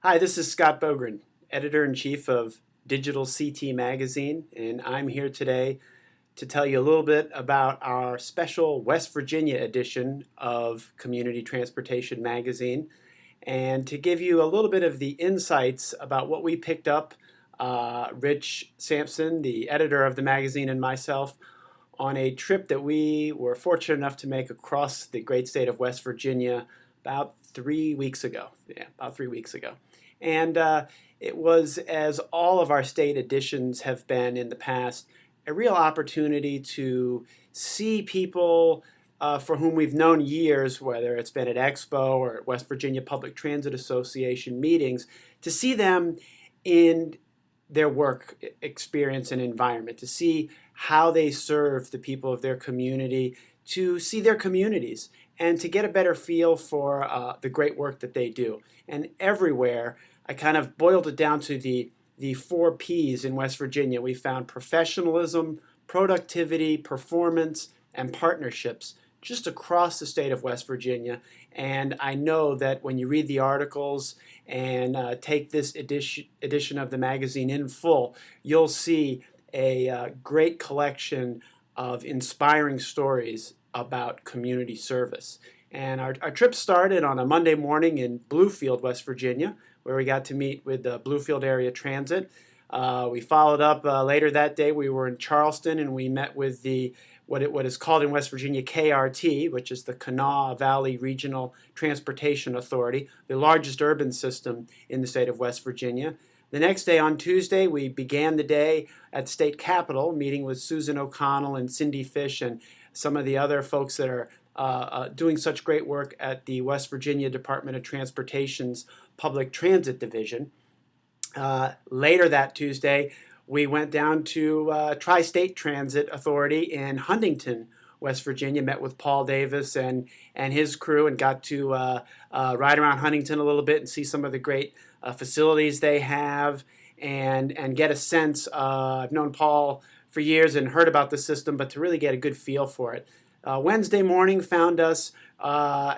Hi, this is Scott Bogren, Editor-in-Chief of DigitalCT magazine, and I'm here today to tell you a little bit about our special West Virginia edition of Community Transportation magazine, and to give you a little bit of the insights about what we picked up, Rich Sampson, the editor of the magazine, and myself, on a trip that we were fortunate enough to make across the great state of West Virginia about 3 weeks ago. Yeah, about 3 weeks ago. And it was, as all of our state editions have been in the past, a real opportunity to see people for whom we've known years, whether it's been at Expo or at West Virginia Public Transit Association meetings, to see them in their work experience and environment, to see how they serve the people of their community, to see their communities, and to get a better feel for the great work that they do. And everywhere, I kind of boiled it down to the 4 Ps in West Virginia. We found professionalism, productivity, performance, and partnerships just across the state of West Virginia. And I know that when you read the articles and take this edition of the magazine in full, you'll see a great collection of inspiring stories about community service. And our trip started on a Monday morning in Bluefield, West Virginia, where we got to meet with the Bluefield Area Transit. We followed up later that day. We were in Charleston, and we met with what is called in West Virginia KRT, which is the Kanawha Valley Regional Transportation Authority, the largest urban system in the state of West Virginia. The next day, on Tuesday, we began the day at the state capitol, meeting with Susan O'Connell and Cindy Fish and some of the other folks that are doing such great work at the West Virginia Department of Transportation's Public Transit Division. Later that Tuesday, we went down to Tri-State Transit Authority in Huntington, West Virginia, met with Paul Davis and his crew, and got to ride around Huntington a little bit and see some of the great facilities they have, and get a sense. I've known Paul for years and heard about the system, but to really get a good feel for it. Wednesday morning found us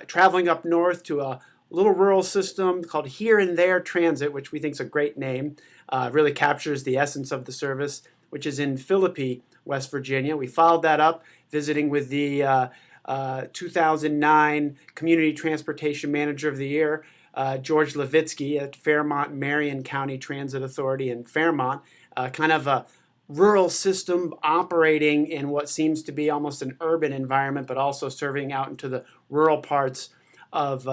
traveling up north to a little rural system called Here and There Transit, which we think is a great name. Really captures the essence of the service, which is in Philippi, West Virginia. We followed that up, visiting with the 2009 Community Transportation Manager of the Year, George Levitsky at Fairmont Marion County Transit Authority in Fairmont, kind of a rural system operating in what seems to be almost an urban environment, but also serving out into the rural parts of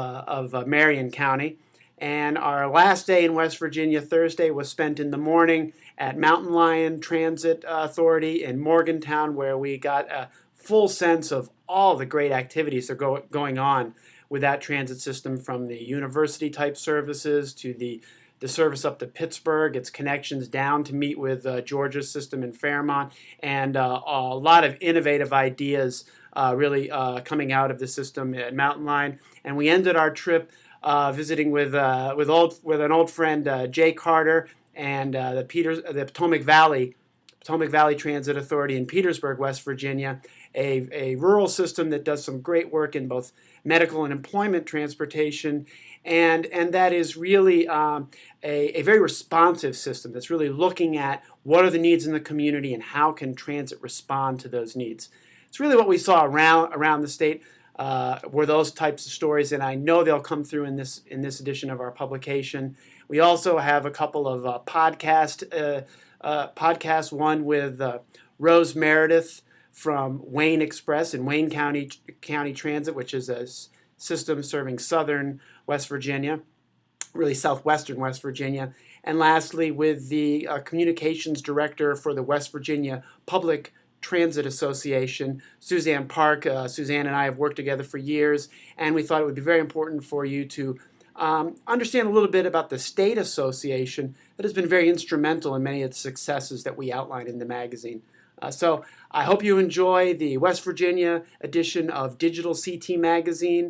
Marion County. And our last day in West Virginia, Thursday, was spent in the morning at Mountain Lion Transit Authority in Morgantown, where we got a full sense of all the great activities that are going on with that transit system, from the university-type services to the service up to Pittsburgh, its connections down to meet with Georgia's system in Fairmont, and a lot of innovative ideas really coming out of the system at Mountain Lion. And we ended our trip visiting with an old friend, Jay Carter, and the Potomac Valley Transit Authority in Petersburg, West Virginia, a rural system that does some great work in both medical and employment transportation, and that is really a very responsive system that's really looking at what are the needs in the community and how can transit respond to those needs. It's really what we saw around the state were those types of stories, and I know they'll come through in this edition of our publication. We also have a couple of podcasts, one with Rose Meredith from Wayne Express and Wayne County Transit, which is a system serving southern West Virginia, really southwestern West Virginia. And lastly, with the communications director for the West Virginia Public Transit Association, Suzanne Park. Suzanne and I have worked together for years, and we thought it would be very important for you to understand a little bit about the state association that has been very instrumental in many of the successes that we outline in the magazine. So I hope you enjoy the West Virginia edition of DigitalCT magazine.